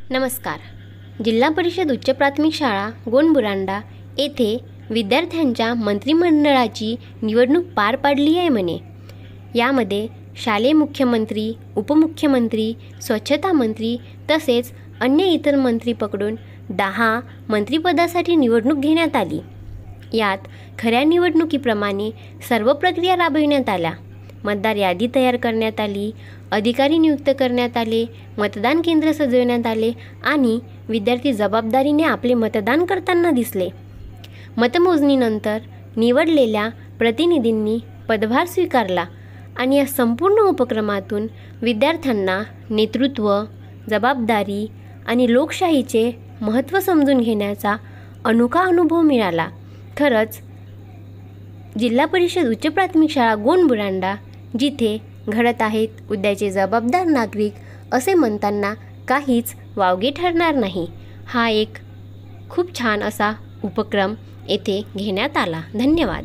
नमस्कार. जिल्हा परिषद उच्च प्राथमिक शाळा गोंडबुरांडा येथे विद्यार्थ्यांच्या मंत्रिमंडळाची निवडणूक पार पाडली आहे म्हणे. यामध्ये शालेय मुख्यमंत्री, उपमुख्यमंत्री, स्वच्छता मंत्री तसेच अन्य इतर मंत्री पकडून 10 मंत्रिपदासाठी निवडणूक घेण्यात आली. यात खऱ्या निवडणुकीप्रमाणे सर्व प्रक्रिया राबविण्यात आल्या. मतदार यादी तयार करण्यात आली, अधिकारी नियुक्त करण्यात आले, मतदान केंद्र सजवण्यात आले आणि विद्यार्थी जबाबदारीने आपले मतदान करताना दिसले. मतमोजणीनंतर निवडलेल्या प्रतिनिधींनी पदभार स्वीकारला आणि या संपूर्ण उपक्रमातून विद्यार्थ्यांना नेतृत्व, जबाबदारी आणि लोकशाहीचे महत्त्व समजून घेण्याचा अनोखा अनुभव मिळाला. खरंच जिल्हा परिषद उच्च प्राथमिक शाळा गोंडबुरांडा जिथे घडत आहेत उद्याचे जबाबदार नागरिक असे म्हणताना काहीच वावगे ठरणार नाही. हा एक खूप छान असा उपक्रम येथे घेण्यात आला. धन्यवाद.